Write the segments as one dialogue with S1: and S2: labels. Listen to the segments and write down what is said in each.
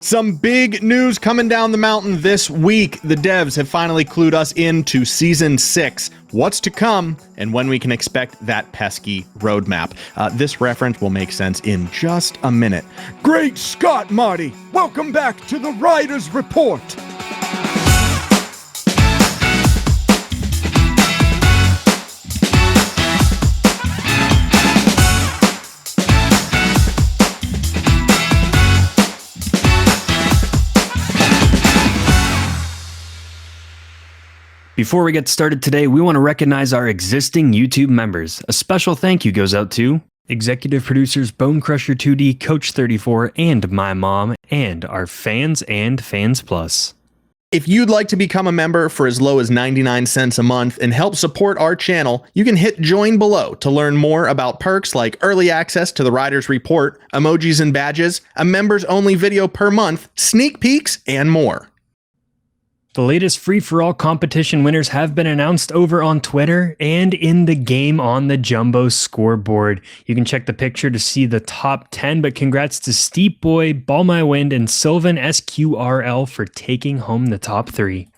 S1: Some big news coming down the mountain this week. The devs have finally clued us into Season 6, what's to come, and when we can expect that pesky roadmap. This reference will make sense in just a minute.
S2: Great Scott, Marty! Welcome back to the Writer's Report!
S3: Before we get started today, we want to recognize our existing YouTube members. A special thank you goes out to executive producers Bonecrusher2D, Coach34, and my mom, and our fans and Fans Plus.
S1: If you'd like to become a member for as low as 99 cents a month and help support our channel, you can hit join below to learn more about perks like early access to the Writer's Report, emojis and badges, a members-only video per month, sneak peeks, and more.
S3: The latest free-for-all competition winners have been announced over on Twitter and in the game on the Jumbo scoreboard. You can check the picture to see the top 10, but congrats to Steep Boy, Ball My Wind, and Sylvan SQRL for taking home the top 3.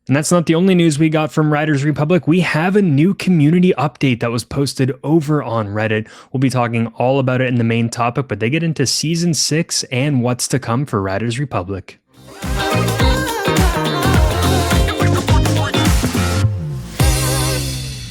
S3: And that's not the only news we got from Writers Republic. We have a new community update that was posted over on Reddit. We'll be talking all about it in the main topic, but they get into Season 6 and what's to come for Writers Republic.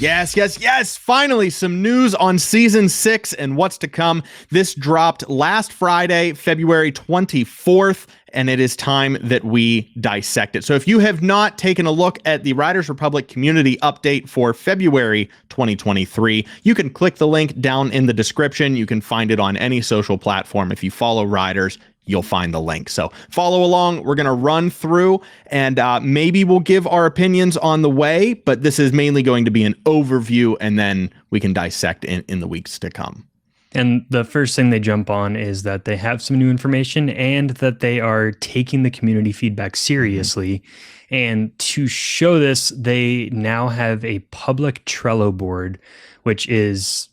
S1: Yes. Finally, some news on Season 6 and what's to come. This dropped last Friday, February 24th, and it is time that we dissect it. So if you have not taken a look at the Writers Republic community update for February 2023, you can click the link down in the description. You can find it on any social platform. If you follow Writers, you'll find the link. So follow along. We're going to run through and maybe we'll give our opinions on the way, but this is mainly going to be an overview and then we can dissect in the weeks to come.
S3: And the first thing they jump on is that they have some new information and that they are taking the community feedback seriously. Mm-hmm. And to show this, they now have a public Trello board, which is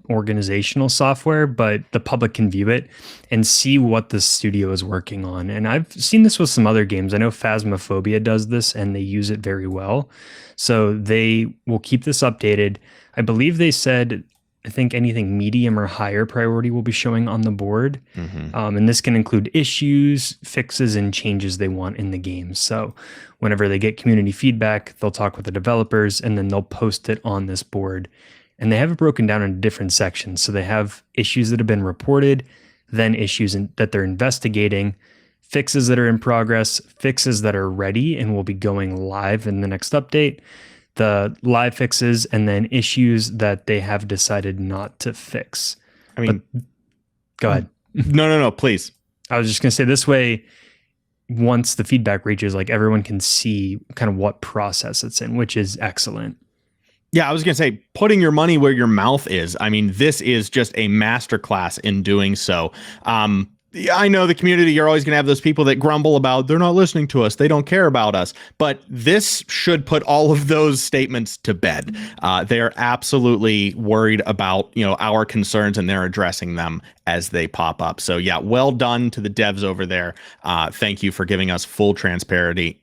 S3: organizational software, but the public can view it and see what the studio is working on. And I've seen this with some other games. I know Phasmophobia does this and they use it very well. So they will keep this updated. I believe they said, I think anything medium or higher priority will be showing on the board. Mm-hmm. And this can include issues, fixes, and changes they want in the game. So whenever they get community feedback, they'll talk with the developers and then they'll post it on this board. And they have it broken down into different sections. So they have issues that have been reported, then issues that they're investigating, fixes that are in progress, fixes that are ready and will be going live in the next update, the live fixes, and then issues that they have decided not to fix.
S1: I mean,
S3: go ahead.
S1: No, please.
S3: I was just going to say this way, once the feedback reaches, like everyone can see kind of what process it's in, which is excellent.
S1: Yeah, I was going to say, putting your money where your mouth is. I mean, this is just a masterclass in doing so. I know the community, you're always going to have those people that grumble about, they're not listening to us, they don't care about us. But this should put all of those statements to bed. They're absolutely worried about, our concerns, and they're addressing them as they pop up. So yeah, well done to the devs over there. Thank you for giving us full transparency,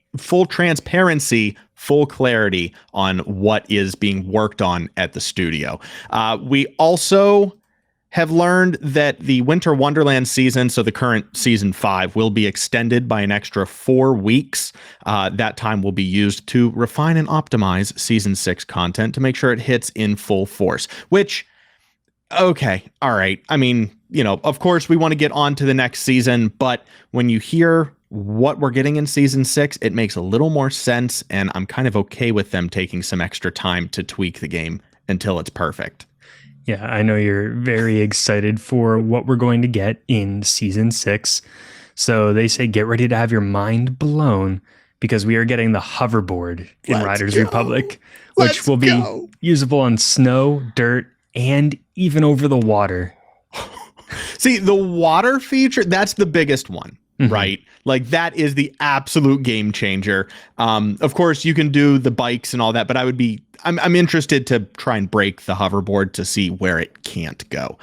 S1: full clarity on what is being worked on at the studio. We also have learned that the Winter Wonderland season, so the current season 5, will be extended by an extra 4 weeks. That time will be used to refine and optimize season 6 content to make sure it hits in full force, which, okay, all right. I mean, of course we want to get on to the next season, but when you hear what we're getting in season 6, it makes a little more sense, and I'm kind of okay with them taking some extra time to tweak the game until it's perfect.
S3: Yeah, I know you're very excited for what we're going to get in season 6. So they say get ready to have your mind blown because we are getting the hoverboard in Writers Republic, which will be usable on snow, dirt, and even over the water.
S1: See, the water feature, that's the biggest one. Mm-hmm. Right? Like that is the absolute game changer. Of course, you can do the bikes and all that, but I'm interested to try and break the hoverboard to see where it can't go.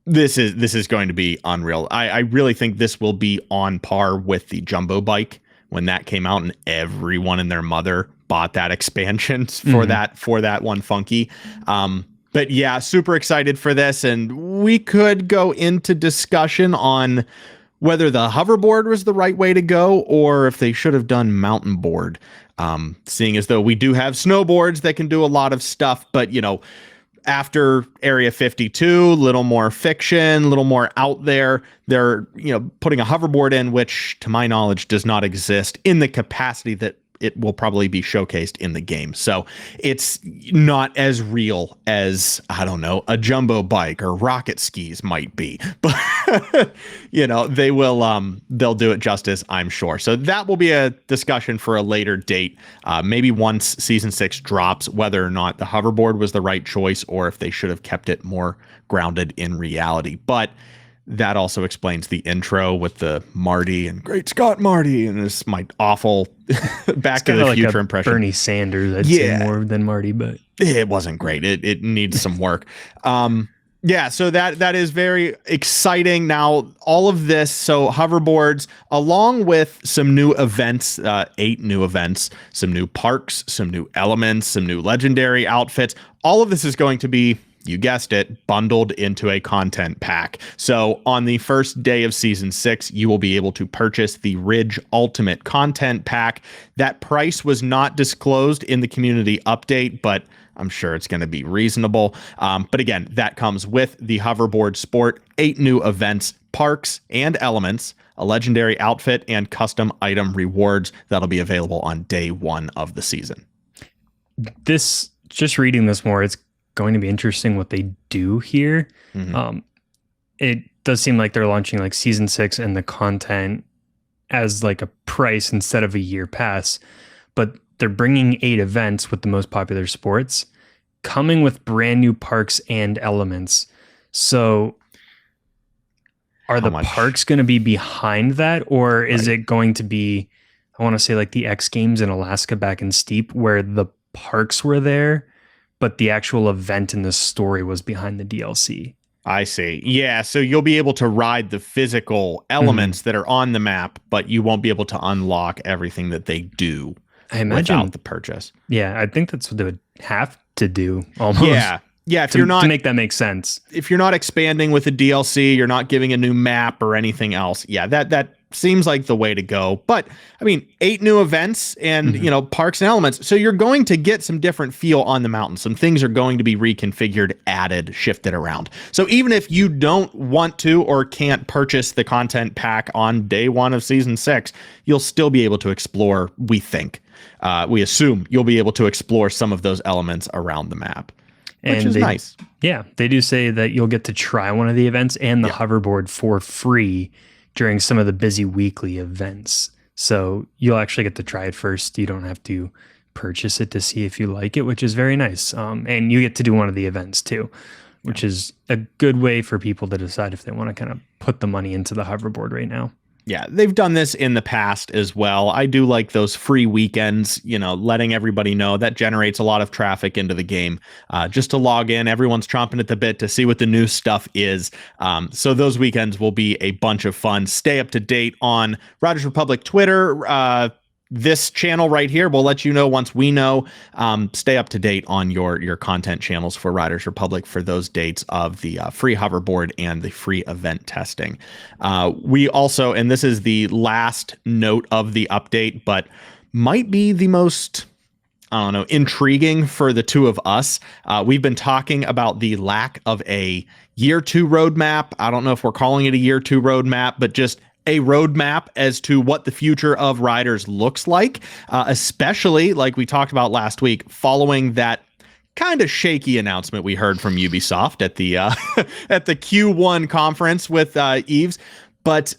S1: This is going to be unreal. I really think this will be on par with the Jumbo bike when that came out, and everyone and their mother bought that expansion for that one funky. But yeah, super excited for this, and we could go into discussion on whether the hoverboard was the right way to go or if they should have done mountain board. Seeing as though we do have snowboards that can do a lot of stuff, but after Area 52, a little more fiction, a little more out there. They're, putting a hoverboard in, which to my knowledge does not exist in the capacity that it will probably be showcased in the game. So it's not as real as, I don't know, a jumbo bike or rocket skis might be, but they'll do it justice, I'm sure. So that will be a discussion for a later date. Maybe once season 6 drops, whether or not the hoverboard was the right choice or if they should have kept it more grounded in reality. But that also explains the intro with the Marty and Great Scott Marty, and this my awful Back to the Future impression.
S3: Bernie Sanders, I'd say more than Marty, but
S1: it wasn't great. It needs some work. So that is very exciting. Now, all of this, so hoverboards, along with some new events, 8 new events, some new parks, some new elements, some new legendary outfits. All of this is going to be, you guessed it, bundled into a content pack. So on the first day of season 6, you will be able to purchase the Ridge Ultimate Content Pack. That price was not disclosed in the community update, but I'm sure it's going to be reasonable. But again, that comes with the hoverboard sport, 8 new events, parks, and elements, a legendary outfit, and custom item rewards that'll be available on day 1 of the season.
S3: Just reading this more, it's going to be interesting what they do here. It does seem like they're launching like season 6 and the content as like a price instead of a year pass, but they're bringing 8 events with the most popular sports, coming with brand new parks and elements. So are the parks going to be behind that, or is it going to be, I want to say like the X Games in Alaska back in Steep, where the parks were there, but the actual event in the story was behind the DLC?
S1: I see. Yeah, so you'll be able to ride the physical elements that are on the map, but you won't be able to unlock everything that they do.
S3: I imagine
S1: without the purchase.
S3: Yeah, I think that's what they would have to do almost.
S1: Yeah. If you're not,
S3: to make that make sense.
S1: If you're not expanding with the DLC, you're not giving a new map or anything else. Yeah, that seems like the way to go. But I mean, 8 new events and parks and elements. So you're going to get some different feel on the mountain. Some things are going to be reconfigured, added, shifted around. So even if you don't want to or can't purchase the content pack on day 1 of season 6, you'll still be able to explore, we think. We assume you'll be able to explore some of those elements around the map, which is nice.
S3: Yeah, they do say that you'll get to try one of the events and the hoverboard for free during some of the busy weekly events. So you'll actually get to try it first. You don't have to purchase it to see if you like it, which is very nice. And you get to do one of the events too, which is a good way for people to decide if they want to kind of put the money into the hoverboard right now.
S1: Yeah, they've done this in the past as well. I do like those free weekends, letting everybody know. That generates a lot of traffic into the game. Just to log in, everyone's chomping at the bit to see what the new stuff is. So those weekends will be a bunch of fun. Stay up to date on Riders Republic Twitter. This channel right here will let you know once we know. Stay up to date on your content channels for Riders Republic for those dates of the free hoverboard and the free event testing. We also, and this is the last note of the update, but might be the most, intriguing for the two of us. We've been talking about the lack of a year 2 roadmap. I don't know if we're calling it a year 2 roadmap, but just a roadmap as to what the future of Riders looks like, especially like we talked about last week, following that kind of shaky announcement we heard from Ubisoft at the at the Q1 conference with Eves. But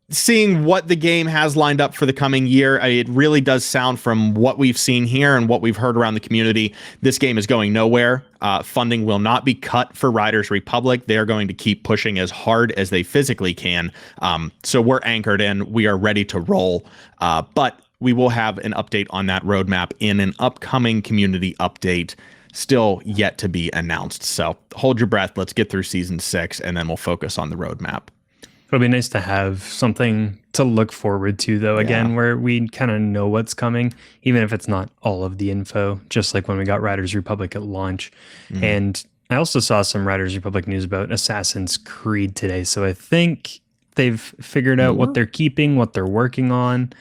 S1: seeing what the game has lined up for the coming year, it really does sound, from what we've seen here and what we've heard around the community, this game is going nowhere. Funding will not be cut for Riders Republic. They are going to keep pushing as hard as they physically can. So we're anchored in. We are ready to roll. But we will have an update on that roadmap in an upcoming community update still yet to be announced. So hold your breath. Let's get through season 6, and then we'll focus on the roadmap.
S3: It'll be nice to have something to look forward to, though, again, where we kind of know what's coming, even if it's not all of the info, just like when we got Riders Republic at launch. And I also saw some Riders Republic news about Assassin's Creed today. So I think they've figured out what they're keeping, what they're working on,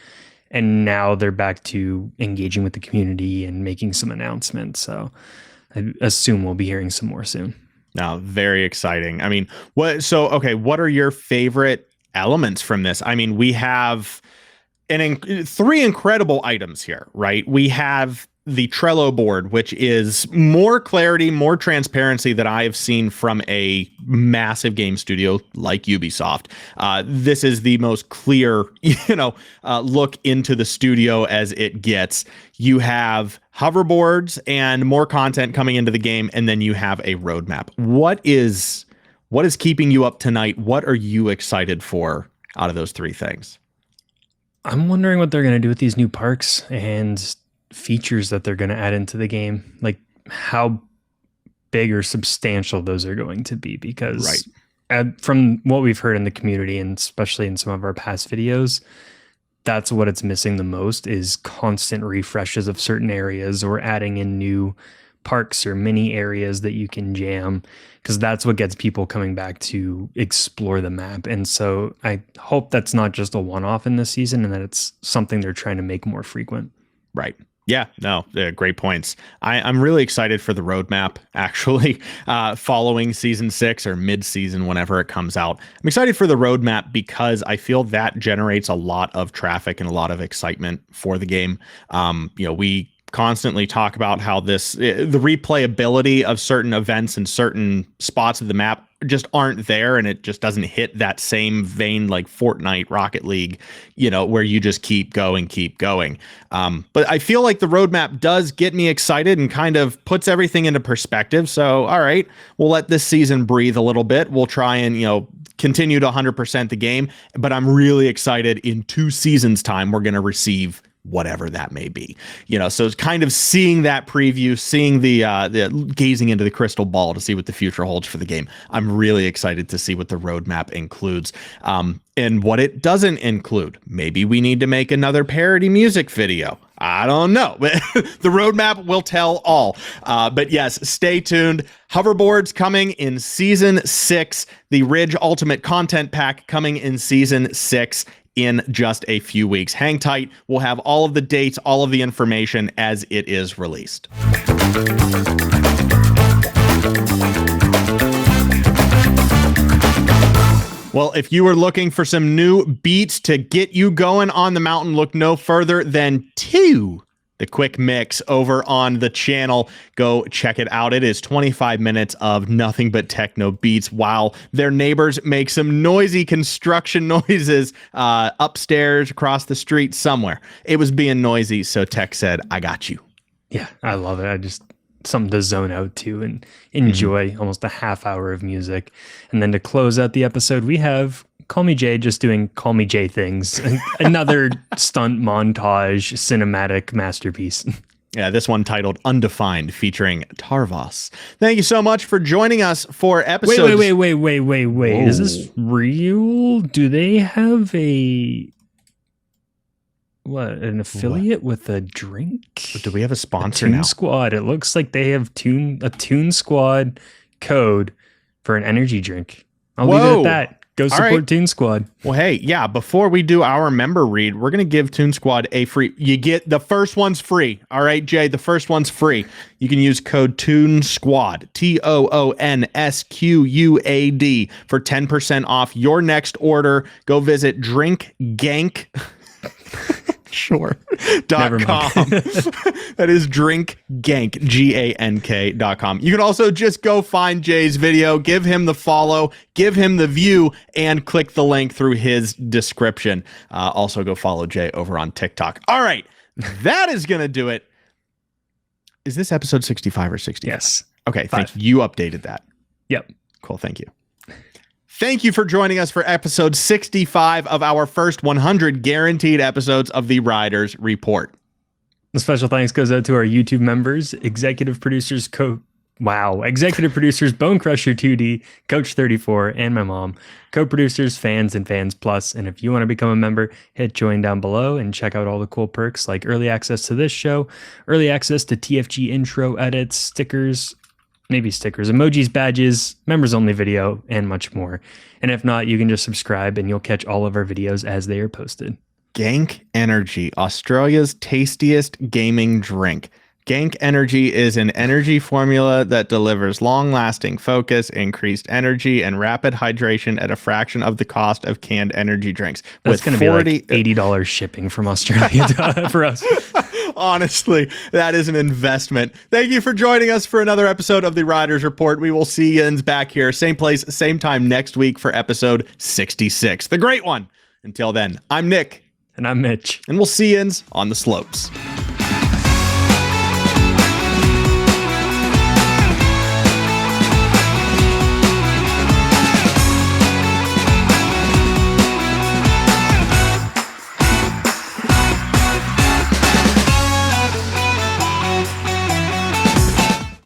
S3: and now they're back to engaging with the community and making some announcements. So I assume we'll be hearing some more soon.
S1: Now, very exciting. I mean, what are your favorite elements from this? I mean, we have three incredible items here, right? We have the Trello board, which is more clarity, more transparency that I have seen from a massive game studio like Ubisoft. This is the most clear, look into the studio as it gets. You have hoverboards and more content coming into the game, and then you have a roadmap. What is keeping you up tonight? What are you excited for out of those three things?
S3: I'm wondering what they're going to do with these new parks and features that they're going to add into the game, like how big or substantial those are going to be, because from what we've heard in the community, and especially in some of our past videos, that's what it's missing the most, is constant refreshes of certain areas or adding in new parks or mini areas that you can jam, because that's what gets people coming back to explore the map. And so I hope that's not just a one-off in this season, and that it's something they're trying to make more frequent.
S1: Right. Yeah, no, great points. I'm really excited for the roadmap, actually, following season 6 or mid-season, whenever it comes out. I'm excited for the roadmap because I feel that generates a lot of traffic and a lot of excitement for the game. We constantly talk about how the replayability of certain events and certain spots of the map just aren't there, and it just doesn't hit that same vein like Fortnite, Rocket League, where you just keep going. But I feel like the roadmap does get me excited and kind of puts everything into perspective. So, all right, we'll let this season breathe a little bit. We'll try and, continue to 100% the game, but I'm really excited. In 2 seasons time, we're going to receive whatever that may be, so it's kind of seeing that preview, seeing the gazing into the crystal ball to see what the future holds for the game. I'm really excited to see what the roadmap includes, and what it doesn't include. Maybe we need to make another parody music video. I don't know. The roadmap will tell all. But yes, stay tuned. Hoverboards coming in season 6, the Ridge Ultimate Content Pack coming in season 6. In just a few weeks. Hang tight. We'll have all of the dates, all of the information as it is released. Well, if you were looking for some new beats to get you going on the mountain, look no further than the Quick Mix over on the channel. Go check it out. It is 25 minutes of nothing but techno beats while their neighbors make some noisy construction noises upstairs across the street somewhere. It was being noisy, so Tech said, I got you.
S3: Yeah, I love it. I just something to zone out to and enjoy almost a half hour of music. And then to close out the episode, we have Call Me Jay just doing Call Me Jay things. Another stunt montage cinematic masterpiece.
S1: Yeah, this one titled Undefined, featuring Tarvos. Thank you so much for joining us for episode...
S3: Wait. Whoa. Is this real? Do they have an affiliate with a drink?
S1: Do we have a sponsor
S3: Toon
S1: now?
S3: Squad. It looks like they have a Toon Squad code for an energy drink. I'll leave it at that. Go support Toon Squad.
S1: Well, hey, yeah, before we do our member read, we're going to give Toon Squad a free... You get... The first one's free. All right, Jay, the first one's free. You can use code Toon Squad, TOONSQUAD, for 10% off your next order. Go visit drinkgank... Sure. .com. That is drinkgank, GANK.com. You can also just go find Jay's video, give him the follow, give him the view, and click the link through his description. Also go follow Jay over on TikTok. All right. That is going to do it. Is this episode 65 or 60?
S3: Yes.
S1: Okay. Thank you. You updated that.
S3: Yep.
S1: Cool. Thank you. Thank you for joining us for episode 65 of our first 100 guaranteed episodes of the Riders Report.
S3: A special thanks goes out to our YouTube members, executive producers, executive producers Bone Crusher 2D, Coach 34, and my mom, co-producers, fans, and Fans Plus. And if you want to become a member, hit join down below and check out all the cool perks like early access to this show, early access to TFG intro edits, stickers, emojis, badges, members only video, and much more. And if not, you can just subscribe and you'll catch all of our videos as they are posted.
S1: Gank Energy, Australia's tastiest gaming drink. Gank Energy is an energy formula that delivers long-lasting focus, increased energy, and rapid hydration at a fraction of the cost of canned energy drinks.
S3: That's going to be like $80 shipping from Australia for us.
S1: Honestly, that is an investment. Thank you for joining us for another episode of the Riders Report. We will see you back here, same place, same time next week for episode 66, the great one. Until then, I'm Nick.
S3: And I'm Mitch.
S1: And we'll see you on the slopes.